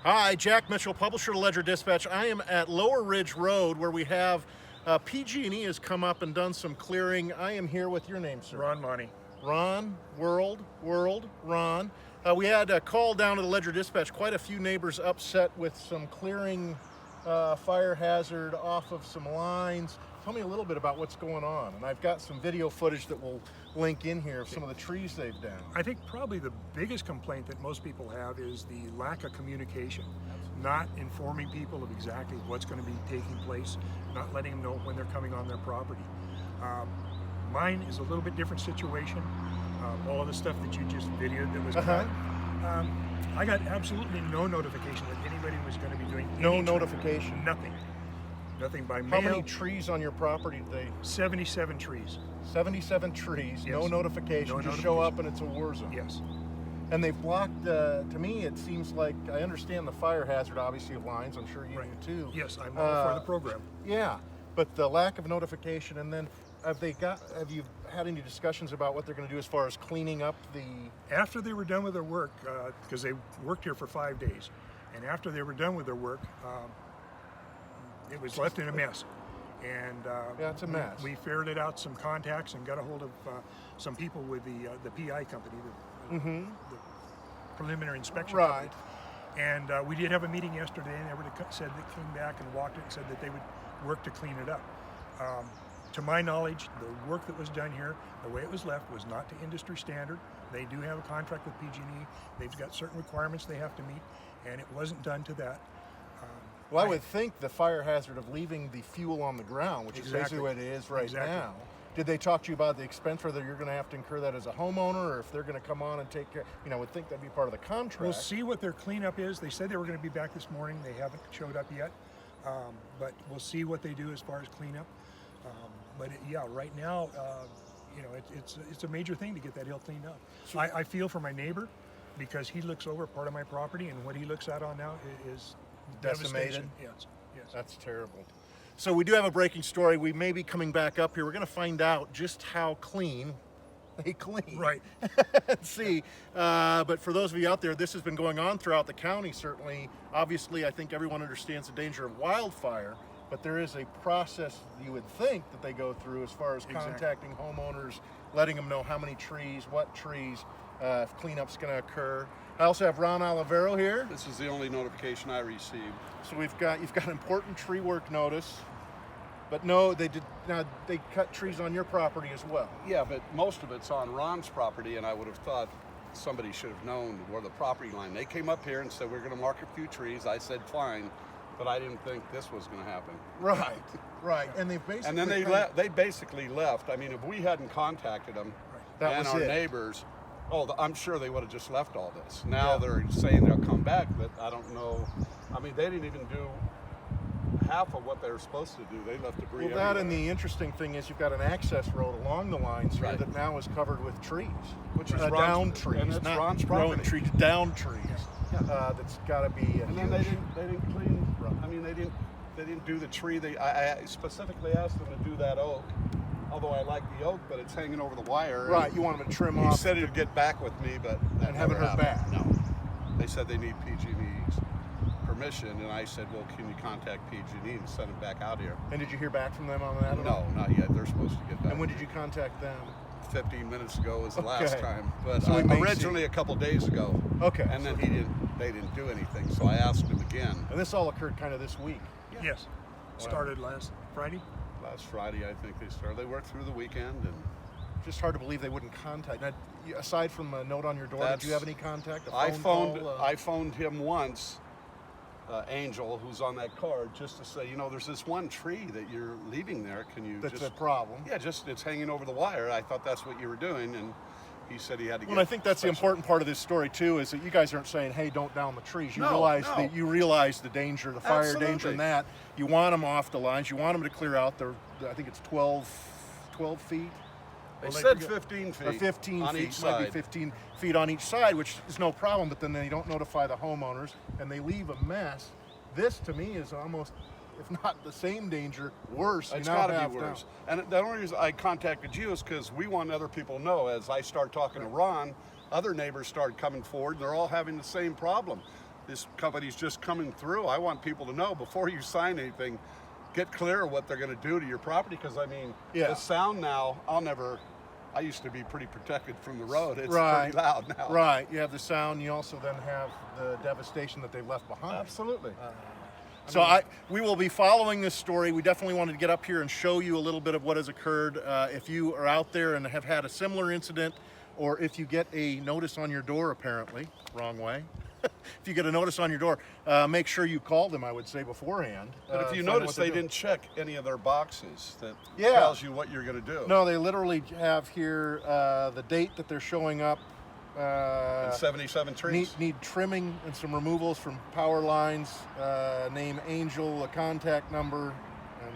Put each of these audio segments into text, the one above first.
Hi, Jack Mitchell, publisher of Ledger Dispatch. I am at Lower Ridge Road where we have PG&E has come up and done some clearing. I am here with your name, sir. Ron Monty. Ron, Ron. We had a call down to the Ledger Dispatch. Quite a few neighbors upset with some clearing fire hazard off of some lines. Tell me a little bit about what's going on. And I've got some video footage that will link in here of some of the trees they've downed. I think probably the biggest complaint that most people have is the lack of communication, not informing people of exactly what's going to be taking place, not letting them know when they're coming on their property. Mine is a little bit different situation. All of the stuff that you just videoed that was cut, I got absolutely no notification that anybody was going to be doing No notification? Nothing by mail. How many trees on your property did they? 77 trees. 77 trees, Yes. no notification, just show up and it's a war zone. Yes. And they've blocked, to me it seems like, I understand the fire hazard obviously of lines, I'm sure you do too. Yes, I'm all for the program. Yeah, but the lack of notification, and then have you had any discussions about what they're going to do as far as cleaning up the... After they were done with their work, because they worked here for 5 days, and after they were done with their work, it was left in a mess. And yeah, it's a mess. We ferreted out some contacts and got a hold of some people with the PI company, the preliminary inspection company. And we did have a meeting yesterday, and they said they came back and walked it and said that they would work to clean it up. To my knowledge, the work that was done here, the way it was left, was not to industry standard. They do have a contract with PG&E. They've got certain requirements they have to meet, and it wasn't done to that. Well, I would think the fire hazard of leaving the fuel on the ground, which is basically what it is right now. Did they talk to you about the expense, whether you're going to have to incur that as a homeowner, or if they're going to come on and take care? You know, I would think that'd be part of the contract. We'll see what their cleanup is. They said they were going to be back this morning. They haven't showed up yet, but we'll see what they do as far as cleanup. Yeah, right now, you know, it's a major thing to get that hill cleaned up. I feel for my neighbor because he looks over part of my property, and what he looks at on now is decimated. Yes. That's terrible. So we do have a breaking story. We may be coming back up here. We're going to find out just how clean they clean. Right. Let's see. But for those of you out there, this has been going on throughout the county, certainly. Obviously, I think everyone understands the danger of wildfire, but there is a process you would think that they go through as far as contacting homeowners, letting them know how many trees, what trees, if cleanup's going to occur. I also have Ron Olivero here. This is the only notification I received. So you've got an important tree work notice, but no, they cut trees on your property as well. Yeah, but most of it's on Ron's property, and I would have thought somebody should have known where the property line. They came up here and said, we're going to mark a few trees. I said, fine, but I didn't think this was going to happen. Right. And they basically... And then they basically left. I mean, if we hadn't contacted them and our neighbors, I'm sure they would have just left all this. Now they're saying they'll come back, but I don't know. I mean, they didn't even do half of what they were supposed to do. They left debris everywhere. And the interesting thing is you've got an access road along the lines here that now is covered with trees. Which is down trees, and it's not Ron's growing property. trees, down trees. That's got to be And then they didn't clean. I mean, they didn't do the tree. I specifically asked them to do that oak. Although I like the oak, but it's hanging over the wire. Right, you want them to trim off. He said he'd get back with me, but that haven't heard back. No. They said they need PG&E's permission, and I said, well, can you contact PG&E and send them back out here? And did you hear back from them on that? No, not yet. They're supposed to get back. And when did you contact them? 15 minutes ago was the last time, but So originally a couple days ago. Okay. And then they didn't do anything, so I asked him again. And this all occurred kind of this week. Yes. Started last Friday. Last Friday, I think they started. They worked through the weekend, and just hard to believe they wouldn't contact. Now, aside from a note on your door, did you have any contact? I phoned him once, Angel, who's on that card, just to say, you know, there's this one tree that you're leaving there. Can you? That's a problem. Yeah, it's hanging over the wire. I thought that's what you were doing, and he said he had to get. Well, I think that's the important part of this story too, is that you guys aren't saying, "Hey, don't down the trees." You realize the danger, the fire danger, and that you want them off the lines. You want them to clear out. I think it's 12 feet. They said 15 feet. Or 15 on feet. each side. Might be 15 feet on each side, which is no problem. But then they don't notify the homeowners, and they leave a mess. This, to me, is almost, if not the same danger, worse. It's got to be worse. And the only reason I contacted you is because we want other people to know. As I start talking to Ron, other neighbors started coming forward. They're all having the same problem. this company's just coming through. I want people to know before you sign anything, get clear what they're going to do to your property. Because I mean, the sound now, I used to be pretty protected from the road. It's pretty loud now. Right. You have the sound. You also then have the devastation that they've left behind. Absolutely. We will be following this story. We definitely wanted to get up here and show you a little bit of what has occurred. If you are out there and have had a similar incident, or if you get a notice on your door, apparently, wrong way. If you get a notice on your door, make sure you call them, I would say, beforehand. But if you notice, they didn't check any of their boxes that tells you what you're going to do. No, they literally have here the date that they're showing up. And 77 trees. Need trimming and some removals from power lines. Name Angel, a contact number, and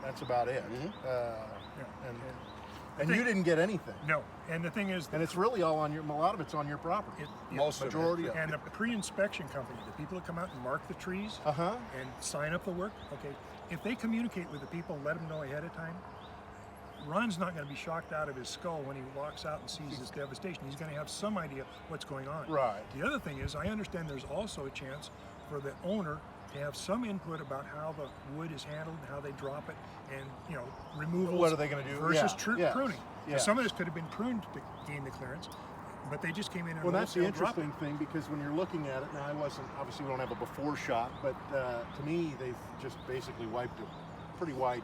that's about it. And you didn't get anything. No, and the thing is, and it's really all on a lot of it's on your property. Majority of it. And the pre-inspection company, the people that come out and mark the trees and sign up the work, okay, if they communicate with the people, let them know ahead of time, Ron's not going to be shocked out of his skull when he walks out and sees this devastation. He's going to have some idea what's going on. Right. The other thing is, I understand there's also a chance for the owner to have some input about how the wood is handled, how they drop it, and removals. What are they going to do versus pruning? Yeah. Some of this could have been pruned to gain the clearance, but they just came in and well, that's the dropped interesting thing, because when you're looking at it now, obviously we don't have a before shot, but to me they've just basically wiped it pretty wide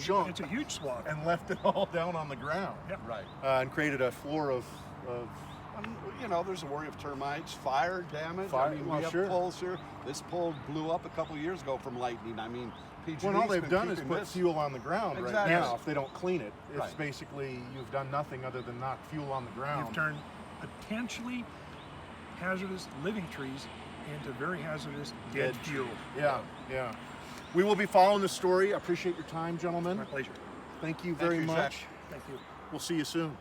chunk. It's a huge swath. And left it all down on the ground. Yeah. Right. And created a floor of there's a worry of termites, fire damage. Fire, I mean, we have poles here. This pole blew up a couple years ago from lightning. I mean, PG&E's all they've been done is keeping put fuel on the ground right now. If they don't clean it, it's basically you've done nothing other than knock fuel on the ground. You've turned potentially hazardous living trees into very hazardous dead fuel. Yeah. We will be following the story. I appreciate your time, gentlemen. My pleasure. Thank you very much. Zach. Thank you. We'll see you soon.